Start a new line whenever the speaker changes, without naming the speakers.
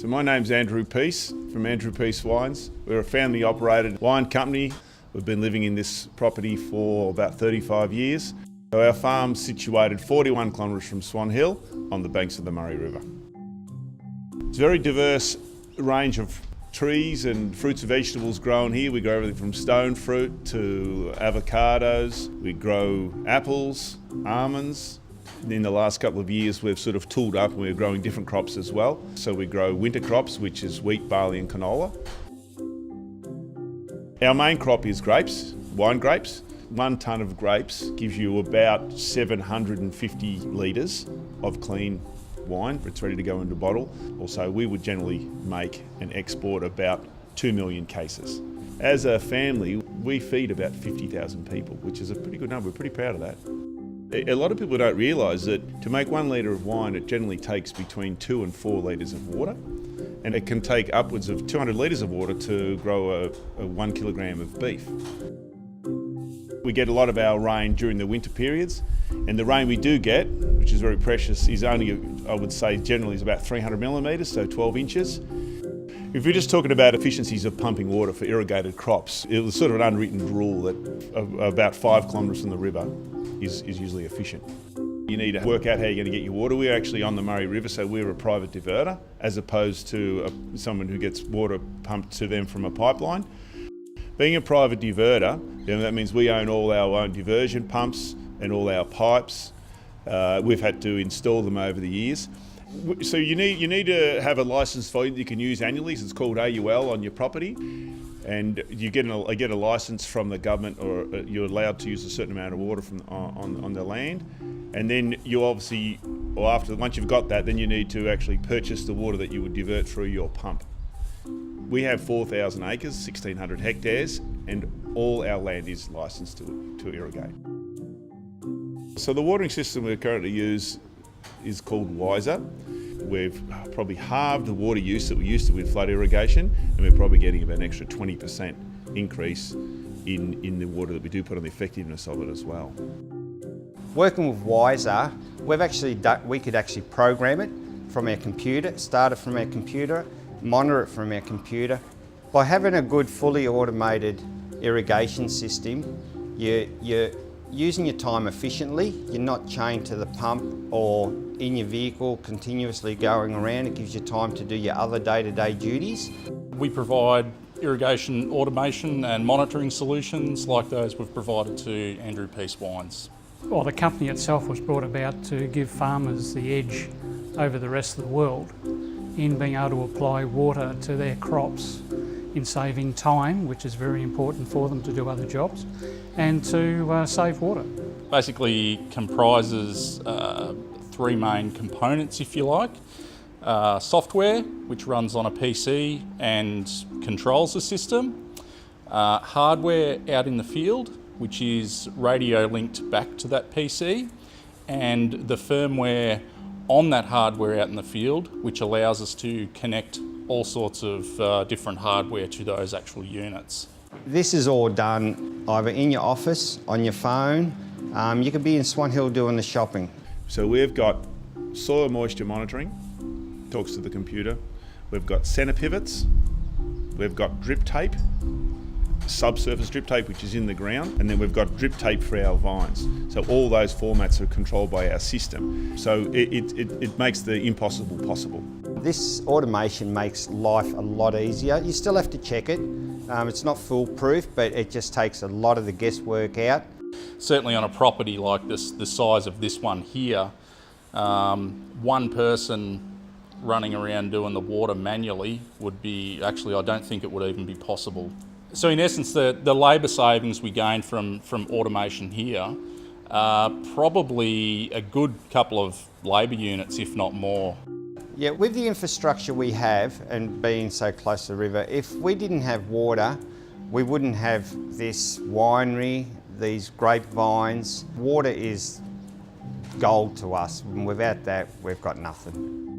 So my name's Andrew Peace from Andrew Peace Wines. We're a family operated wine company. We've been living in this property for about 35 years. So our farm's situated 41 kilometres from Swan Hill on the banks of the Murray River. It's a very diverse range of trees and fruits and vegetables grown here. We grow everything from stone fruit to avocados. We grow apples, almonds. In the last couple of years we've sort of tooled up and we're growing different crops as well. So we grow winter crops, which is wheat, barley and canola. Our main crop is grapes, wine grapes. 1 tonne of grapes gives you about 750 litres of clean wine. It's ready to go into a bottle. Also, we would generally make and export about 2 million cases. As a family, we feed about 50,000 people, which is a pretty good number. We're pretty proud of that. A lot of people don't realise that to make 1 litre of wine, it generally takes between 2 and 4 litres of water. And it can take upwards of 200 litres of water to grow a 1 kilogram of beef. We get a lot of our rain during the winter periods, and the rain we do get, which is very precious, is only, I would say, generally is about 300 millimetres, so 12 inches. If you're just talking about efficiencies of pumping water for irrigated crops, it was sort of an unwritten rule that about 5 kilometres from the river is usually efficient. You need to work out how you're going to get your water. We're actually on the Murray River, so we're a private diverter, as opposed to someone who gets water pumped to them from a pipeline. Being a private diverter, that means we own all our own diversion pumps and all our pipes. We've had to install them over the years. So you need to have a licence for it you can use annually. So it's called AUL on your property, and you get a licence from the government, or you're allowed to use a certain amount of water from on the land. And then you obviously, or once you've got that, then you need to actually purchase the water that you would divert through your pump. We have 4,000 acres, 1,600 hectares, and all our land is licensed to irrigate. So the watering system we currently use is called Wiser. We've probably halved the water use that we used to with flood irrigation, and we're probably getting about an extra 20% increase in the water that we do put on, the effectiveness of it as well.
Working with Wiser, we could actually program it from our computer, start it from our computer, monitor it from our computer. By having a good fully automated irrigation system, you're using your time efficiently. You're not chained to the pump or in your vehicle continuously going around. It gives you time to do your other day-to-day duties.
We provide irrigation automation and monitoring solutions like those we've provided to Andrew Peace Wines.
Well, the company itself was brought about to give farmers the edge over the rest of the world in being able to apply water to their crops, in saving time, which is very important for them to do other jobs, and to save water.
Basically comprises 3 main components, if you like. Software, which runs on a PC and controls the system. Hardware out in the field, which is radio linked back to that PC, and the firmware on that hardware out in the field, which allows us to connect all sorts of different hardware to those actual units.
This is all done either in your office, on your phone. You could be in Swan Hill doing the shopping.
So we've got soil moisture monitoring, talks to the computer. We've got centre pivots. We've got drip tape, subsurface drip tape, which is in the ground, and then we've got drip tape for our vines. So all those formats are controlled by our system. So it makes the impossible possible.
This automation makes life a lot easier. You still have to check it. It's not foolproof, but it just takes a lot of the guesswork out.
Certainly on a property like this, the size of this one here, one person running around doing the water manually would be, actually I don't think it would even be possible. So in essence, the labour savings we gain from automation here are probably a good couple of labour units, if not more.
Yeah, with the infrastructure we have and being so close to the river, if we didn't have water, we wouldn't have this winery, these grapevines. Water is gold to us, and without that, we've got nothing.